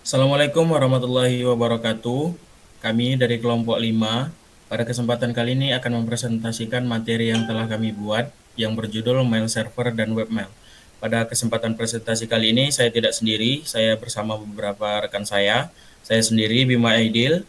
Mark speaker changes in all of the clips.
Speaker 1: Assalamualaikum warahmatullahi wabarakatuh. Kami dari kelompok 5 pada kesempatan kali ini akan mempresentasikan materi yang telah kami buat yang berjudul Mail Server dan Webmail. Pada kesempatan presentasi kali ini saya tidak sendiri, saya bersama beberapa rekan saya. Saya sendiri Bima Aidil.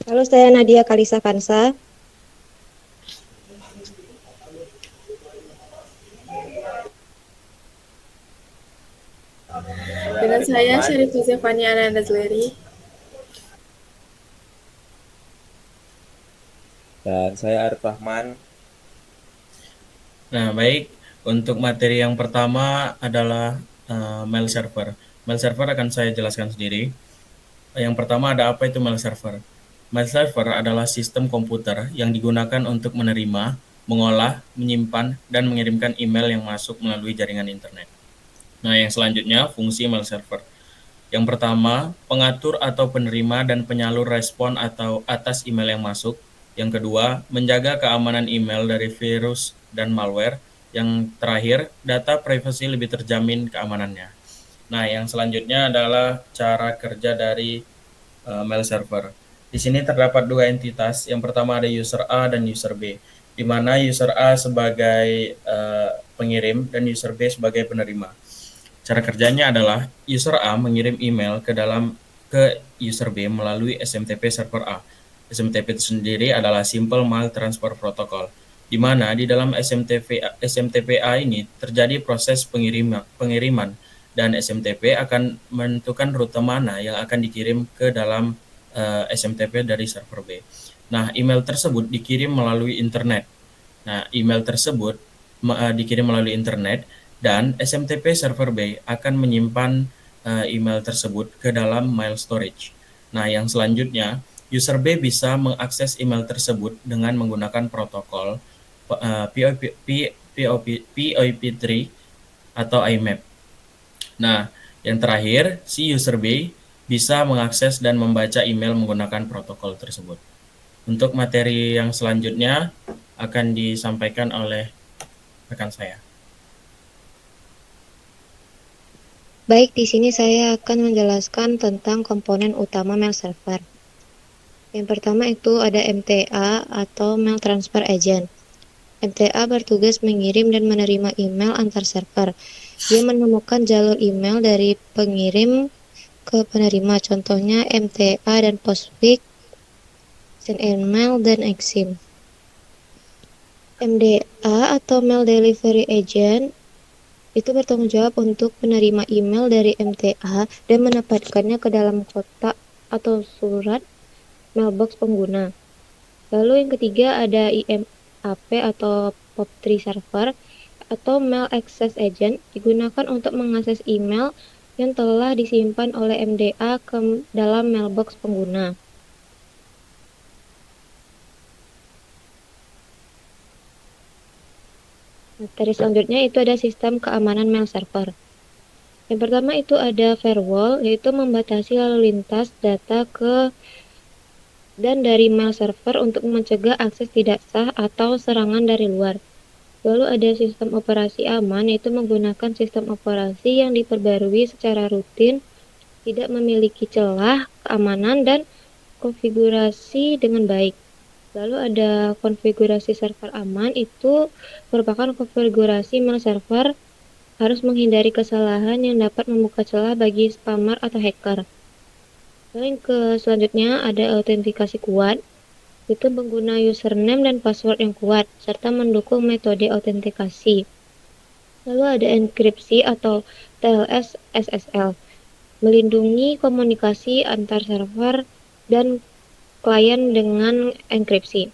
Speaker 2: Halo, saya Nadia Kalisa Kansa.
Speaker 3: Dengan saya Syarif Zefania Anandazleri.
Speaker 4: Dan saya Arif Rahman.
Speaker 1: Nah, baik. Untuk materi yang pertama adalah mail server. Mail server akan saya jelaskan sendiri. Yang pertama ada apa itu mail server? Mail server adalah sistem komputer yang digunakan untuk menerima, mengolah, menyimpan, dan mengirimkan email yang masuk melalui jaringan internet. Nah, yang selanjutnya fungsi mail server. Yang pertama, pengatur atau penerima dan penyalur respon atau atas email yang masuk. Yang kedua, menjaga keamanan email dari virus dan malware. Yang terakhir, data privasi lebih terjamin keamanannya. Nah, yang selanjutnya adalah cara kerja dari mail server. Di sini terdapat dua entitas. Yang pertama ada user A dan user B, di mana user A sebagai pengirim dan user B sebagai penerima. Cara kerjanya adalah user A mengirim email ke user B melalui SMTP server A. SMTP itu sendiri adalah Simple Mail Transfer Protocol, di mana di dalam SMTP-A ini terjadi proses pengiriman dan SMTP akan menentukan rute mana yang akan dikirim ke dalam SMTP dari server B. Nah, email tersebut dikirim melalui internet. Nah, email tersebut dikirim melalui internet dan SMTP server B akan menyimpan email tersebut ke dalam mail storage. Nah, yang selanjutnya, user B bisa mengakses email tersebut dengan menggunakan protokol POP3 atau IMAP. Nah, yang terakhir, si user B bisa mengakses dan membaca email menggunakan protokol tersebut. Untuk materi yang selanjutnya akan disampaikan oleh rekan saya.
Speaker 2: Baik, di sini saya akan menjelaskan tentang komponen utama mail server. Yang pertama itu ada MTA atau Mail Transfer Agent. MTA bertugas mengirim dan menerima email antar server. Dia menemukan jalur email dari pengirim ke penerima, contohnya MTA dan Postfix, SendMail, dan Exim. MDA atau Mail Delivery Agent itu bertanggung jawab untuk menerima email dari MTA dan menempatkannya ke dalam kotak atau surat mailbox pengguna. Lalu yang ketiga ada IMAP atau POP3 server atau Mail Access Agent, digunakan untuk mengakses email yang telah disimpan oleh MDA ke dalam mailbox pengguna. Materi selanjutnya itu ada sistem keamanan mail server. Yang pertama itu ada firewall, yaitu membatasi lalu lintas data ke dan dari mail server untuk mencegah akses tidak sah atau serangan dari luar. Lalu ada sistem operasi aman, yaitu menggunakan sistem operasi yang diperbarui secara rutin, tidak memiliki celah keamanan dan konfigurasi dengan baik. Lalu ada konfigurasi server aman, itu merupakan konfigurasi mail server harus menghindari kesalahan yang dapat membuka celah bagi spammer atau hacker. Lalu yang selanjutnya ada autentikasi kuat, itu pengguna username dan password yang kuat, serta mendukung metode autentikasi. Lalu ada enkripsi atau TLS SSL, melindungi komunikasi antar server dan klien dengan enkripsi.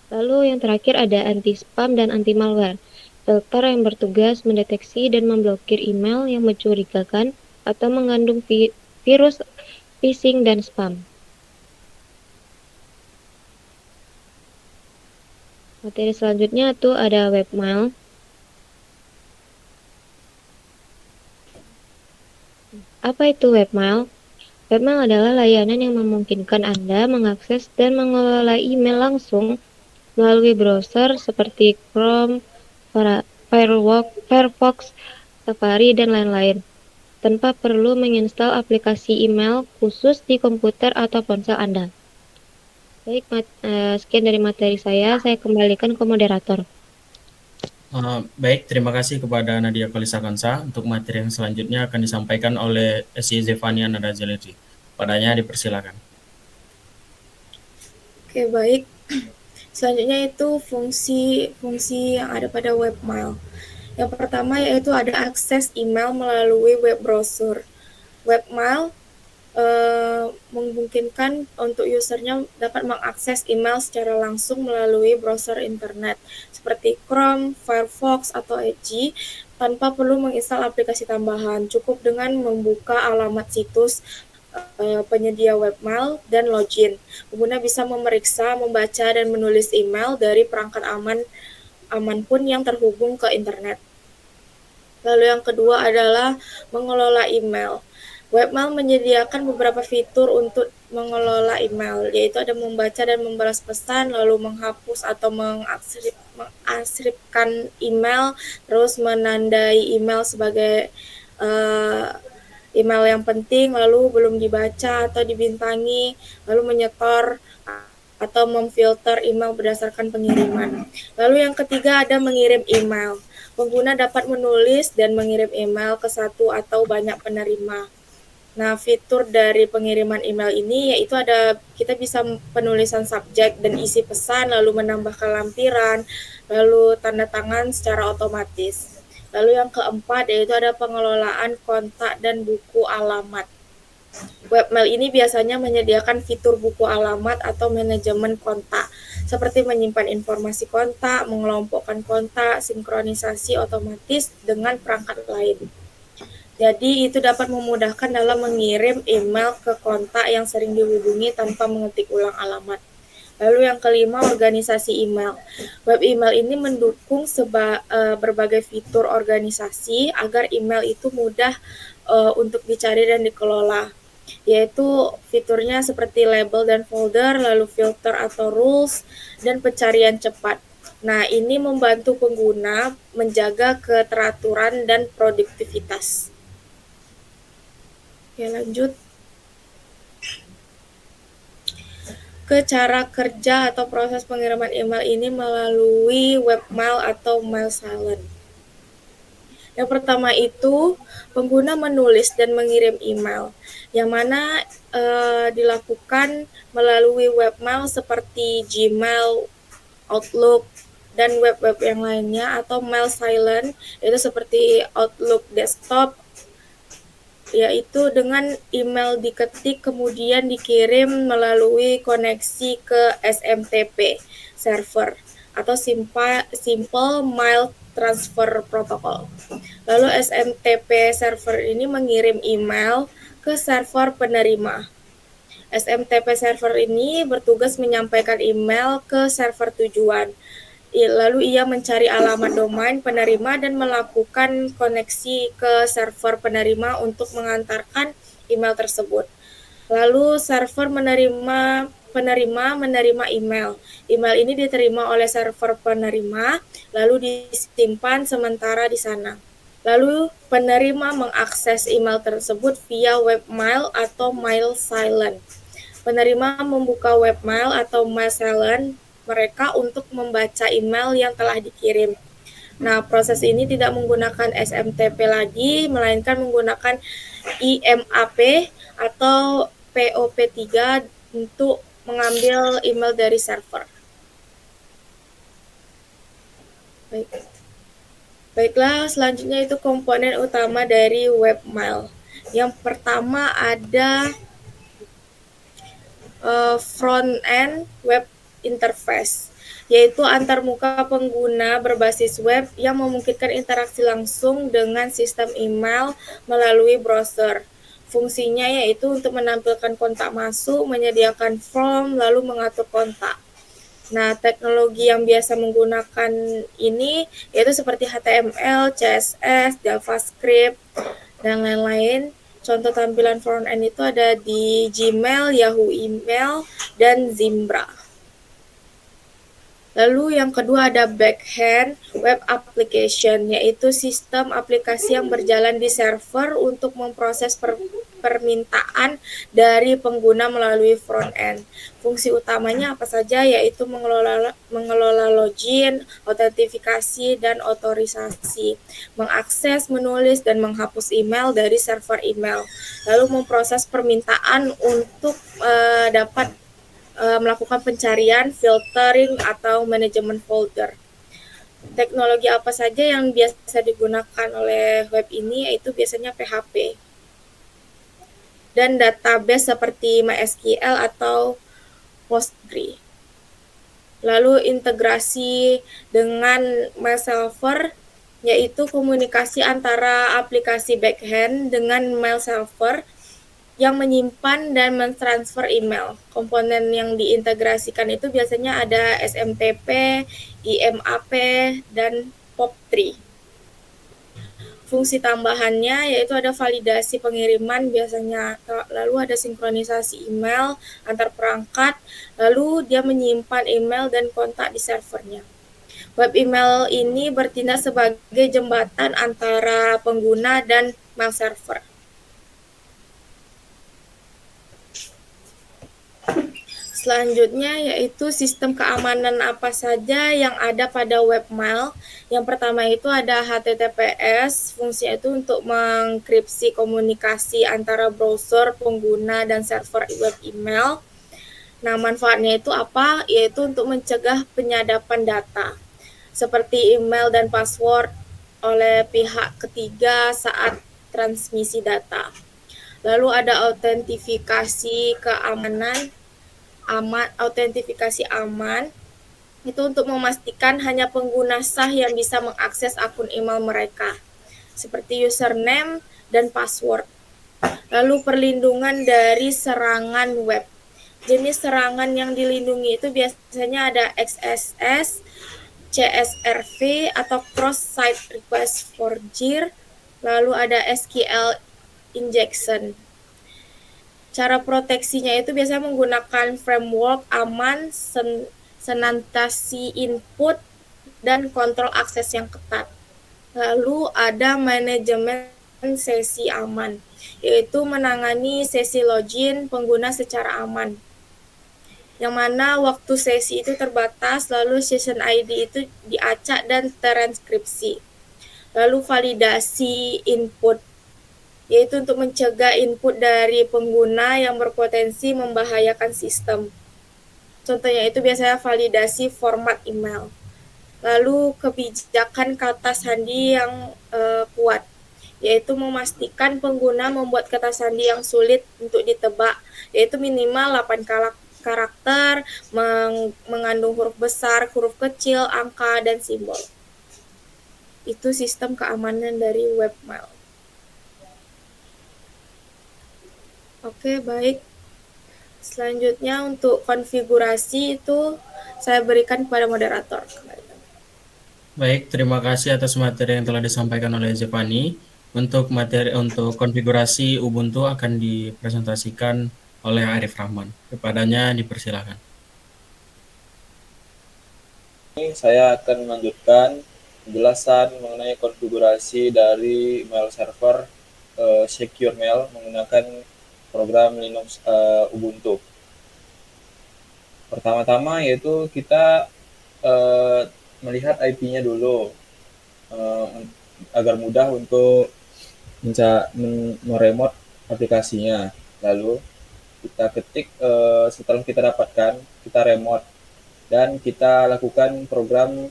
Speaker 2: Lalu yang terakhir ada anti-spam dan anti-malware, filter yang bertugas mendeteksi dan memblokir email yang mencurigakan atau mengandung virus phishing dan spam. Materi selanjutnya itu ada webmail. Apa itu webmail? Webmail adalah layanan yang memungkinkan Anda mengakses dan mengelola email langsung melalui browser seperti Chrome, Firefox, Safari, dan lain-lain, tanpa perlu menginstal aplikasi email khusus di komputer atau ponsel Anda. Baik, sekian dari materi saya kembalikan ke moderator.
Speaker 1: Baik, terima kasih kepada Nadia Kalisa Kansa. Untuk materi yang selanjutnya akan disampaikan oleh Si Zefania Nadazeleri. Padanya dipersilakan.
Speaker 3: Oke, baik. Selanjutnya itu fungsi yang ada pada webmail. Yang pertama yaitu ada akses email melalui web browser. Webmail memungkinkan untuk usernya dapat mengakses email secara langsung melalui browser internet seperti Chrome, Firefox, atau Edge tanpa perlu menginstal aplikasi tambahan. Cukup dengan membuka alamat situs penyedia webmail dan login. Pengguna bisa memeriksa, membaca, dan menulis email dari perangkat aman pun yang terhubung ke internet. Lalu yang kedua adalah mengelola email. Webmail menyediakan beberapa fitur untuk mengelola email, yaitu ada membaca dan membalas pesan, lalu menghapus atau mengarsipkan email, terus menandai email sebagai email yang penting, lalu belum dibaca atau dibintangi, lalu menyetor atau memfilter email berdasarkan pengiriman. Lalu yang ketiga ada mengirim email. Pengguna dapat menulis dan mengirim email ke satu atau banyak penerima. Nah, fitur dari pengiriman email ini yaitu ada kita bisa penulisan subjek dan isi pesan, lalu menambahkan lampiran, lalu tanda tangan secara otomatis. Lalu yang keempat yaitu ada pengelolaan kontak dan buku alamat. Webmail ini biasanya menyediakan fitur buku alamat atau manajemen kontak, seperti menyimpan informasi kontak, mengelompokkan kontak, sinkronisasi otomatis dengan perangkat lain. Jadi itu dapat memudahkan dalam mengirim email ke kontak yang sering dihubungi tanpa mengetik ulang alamat. Lalu yang kelima, organisasi email. Web email ini mendukung berbagai fitur organisasi agar email itu mudah untuk dicari dan dikelola, yaitu fiturnya seperti label dan folder, lalu filter atau rules, dan pencarian cepat. Nah, ini membantu pengguna menjaga keteraturan dan produktivitas. Oke, lanjut ke cara kerja atau proses pengiriman email ini melalui webmail atau mail silent. Yang pertama itu pengguna menulis dan mengirim email, yang mana dilakukan melalui webmail seperti Gmail, Outlook, dan web-web yang lainnya, atau mail silent itu seperti Outlook desktop, yaitu dengan email diketik kemudian dikirim melalui koneksi ke SMTP server atau Simple Mail Transfer Protocol. Lalu SMTP server ini mengirim email ke server penerima. SMTP server ini bertugas menyampaikan email ke server tujuan. Lalu ia mencari alamat domain penerima dan melakukan koneksi ke server penerima untuk mengantarkan email tersebut. Lalu server penerima menerima email. Email ini diterima oleh server penerima, lalu disimpan sementara di sana. Lalu penerima mengakses email tersebut via webmail atau mail silent. Penerima membuka webmail atau mail silent mereka untuk membaca email yang telah dikirim. Nah, proses ini tidak menggunakan SMTP lagi, melainkan menggunakan IMAP atau POP3 untuk mengambil email dari server. Baiklah, selanjutnya itu komponen utama dari webmail. Yang pertama ada front end web interface, yaitu antarmuka pengguna berbasis web yang memungkinkan interaksi langsung dengan sistem email melalui browser. Fungsinya yaitu untuk menampilkan kontak masuk, menyediakan form, lalu mengatur kontak. Nah, teknologi yang biasa menggunakan ini yaitu seperti HTML, CSS, JavaScript, dan lain-lain. Contoh tampilan front end itu ada di Gmail, Yahoo Email, dan Zimbra. Lalu yang kedua ada backend web application, yaitu sistem aplikasi yang berjalan di server untuk memproses permintaan dari pengguna melalui front end. Fungsi utamanya apa saja, yaitu mengelola login, autentifikasi, dan otorisasi, mengakses, menulis, dan menghapus email dari server email, lalu memproses permintaan untuk dapat melakukan pencarian, filtering, atau manajemen folder. Teknologi apa saja yang biasa digunakan oleh web ini, yaitu biasanya PHP. Dan database seperti MySQL atau Postgre. Lalu integrasi dengan mail server, yaitu komunikasi antara aplikasi backend dengan mail server yang menyimpan dan mentransfer email. Komponen yang diintegrasikan itu biasanya ada SMTP, IMAP, dan POP3. Fungsi tambahannya yaitu ada validasi pengiriman biasanya, lalu ada sinkronisasi email antar perangkat, lalu dia menyimpan email dan kontak di servernya. Web email ini bertindak sebagai jembatan antara pengguna dan mail server. Selanjutnya yaitu sistem keamanan apa saja yang ada pada webmail. Yang pertama itu ada HTTPS, fungsinya itu untuk mengenkripsi komunikasi antara browser, pengguna, dan server web email. Nah, manfaatnya itu apa? Yaitu untuk mencegah penyadapan data, seperti email dan password oleh pihak ketiga saat transmisi data. Lalu ada autentifikasi keamanan, autentifikasi aman itu untuk memastikan hanya pengguna sah yang bisa mengakses akun email mereka, seperti username dan password. Lalu perlindungan dari serangan web. Jenis serangan yang dilindungi itu biasanya ada XSS, CSRV atau Cross Site Request Forgery, lalu ada SQL injection. Cara proteksinya itu biasanya menggunakan framework aman, sanitasi input, dan kontrol akses yang ketat. Lalu ada manajemen sesi aman, yaitu menangani sesi login pengguna secara aman, yang mana waktu sesi itu terbatas, lalu session ID itu diacak dan transkripsi. Lalu validasi input, yaitu untuk mencegah input dari pengguna yang berpotensi membahayakan sistem. Contohnya itu biasanya validasi format email. Lalu kebijakan kata sandi yang kuat, yaitu memastikan pengguna membuat kata sandi yang sulit untuk ditebak, yaitu minimal 8 karakter, mengandung huruf besar, huruf kecil, angka, dan simbol. Itu sistem keamanan dari webmail. Oke, baik. Selanjutnya untuk konfigurasi itu saya berikan kepada moderator.
Speaker 1: Baik, terima kasih atas materi yang telah disampaikan oleh Zepani. Untuk konfigurasi Ubuntu akan dipresentasikan oleh Arif Rahman. Kepadanya dipersilakan.
Speaker 4: Ini saya akan melanjutkan penjelasan mengenai konfigurasi dari mail server Secure Mail menggunakan program Linux Ubuntu. Pertama-tama yaitu kita melihat IP-nya dulu agar mudah untuk meremote aplikasinya. Lalu kita ketik, setelah kita dapatkan, kita remote dan kita lakukan program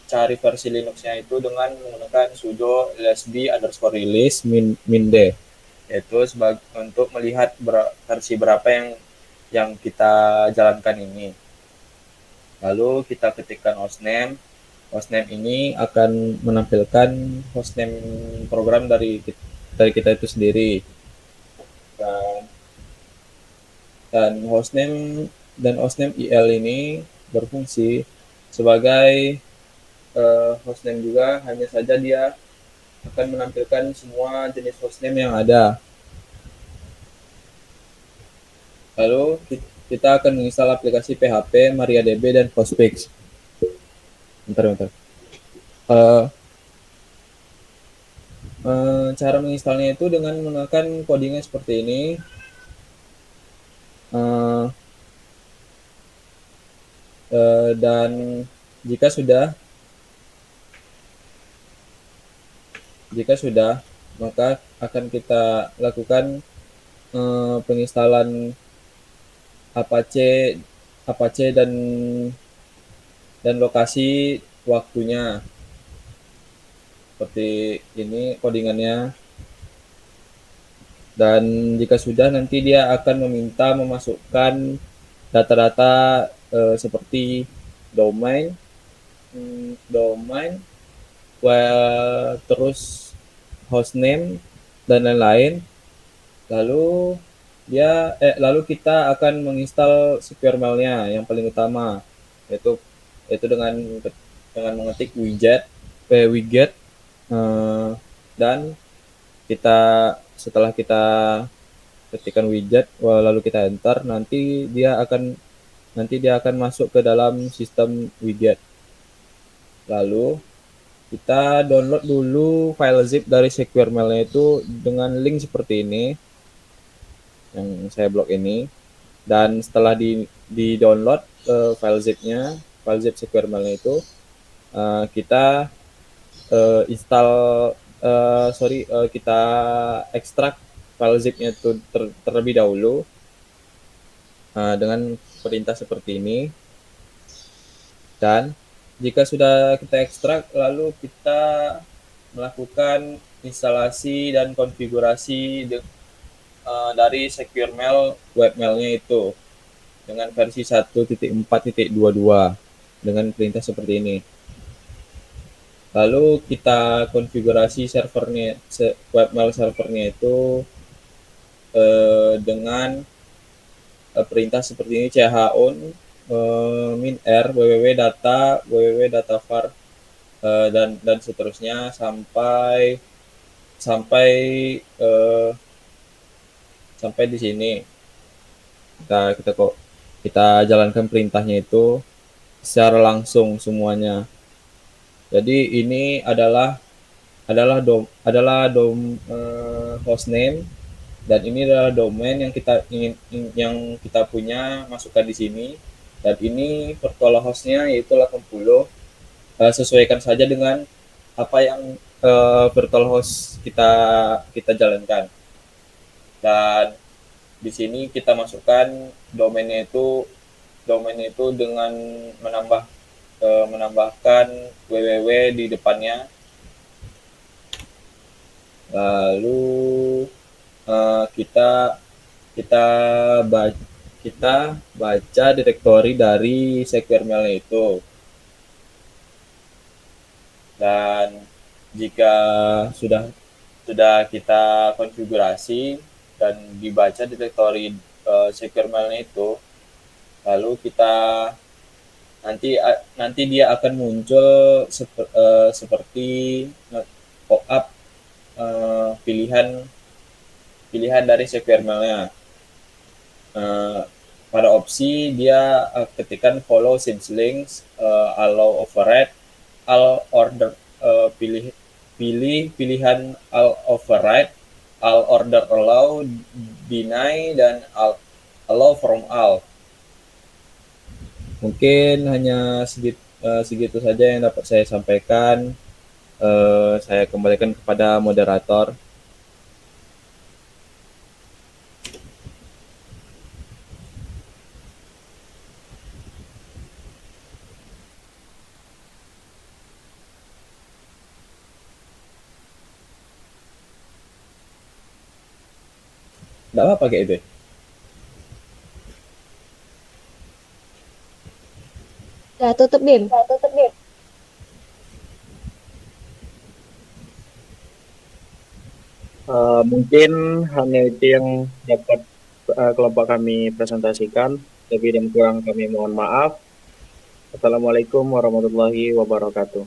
Speaker 4: cari versi Linux-nya itu dengan menggunakan sudo lsb_release -d, yaitu untuk melihat versi berapa yang kita jalankan ini. Lalu kita ketikkan hostname. Hostname ini akan menampilkan hostname program dari kita itu sendiri. Dan hostname IL ini berfungsi sebagai hostname juga, hanya saja dia akan menampilkan semua jenis hostname yang ada. Lalu kita akan menginstal aplikasi PHP, MariaDB, dan Postfix. Bentar. Cara menginstalnya itu dengan menggunakan codingnya seperti ini. Dan jika sudah, maka akan kita lakukan penginstalan Apache dan lokasi waktunya. Seperti ini codingannya. Dan jika sudah, nanti dia akan meminta memasukkan data-data seperti domain, terus hostname dan lain-lain. Lalu kita akan menginstal SecureMail-nya yang paling utama, yaitu dengan mengetik widget, dan setelah kita ketikkan widget lalu kita enter, nanti dia akan masuk ke dalam sistem widget. Lalu kita download dulu file zip dari SecureMail-nya itu dengan link seperti ini yang saya blok ini. Dan setelah di download file zip SecureMail-nya itu, kita kita ekstrak file zip-nya itu terlebih dahulu dengan perintah seperti ini. Dan jika sudah kita ekstrak, lalu kita melakukan instalasi dan konfigurasi dari SecureMail webmail-nya itu dengan versi 1.4.22 dengan perintah seperti ini. Lalu kita konfigurasi webmail servernya itu dengan perintah seperti ini: chown -r www.data var dan seterusnya sampai di sini. Kita jalankan perintahnya itu secara langsung semuanya. Jadi ini adalah hostname, dan ini adalah domain yang kita punya, masukkan di sini. Dan ini virtual hostnya yaitu 80. Sesuaikan saja dengan apa yang virtual host kita jalankan. Dan di sini kita masukkan domainnya itu dengan menambahkan www di depannya. Lalu kita baca direktori dari SecureMail itu. Dan jika sudah kita konfigurasi dan dibaca direktori SecureMail-nya itu, lalu nanti dia akan muncul seperti pop-up pilihan dari SecureMail-nya. Pada opsi dia ketikkan follow since links, allow override, all order, pilih pilihan all override, all order allow, deny, dan allow from all. Mungkin hanya segitu saja yang dapat saya sampaikan. Saya kembalikan kepada moderator. Nggak apa pakai itu.
Speaker 2: Udah tutup, Bim.
Speaker 5: Mungkin hanya itu yang dapat kelompok kami presentasikan. Lebih dan kurang kami mohon maaf. Assalamualaikum warahmatullahi wabarakatuh.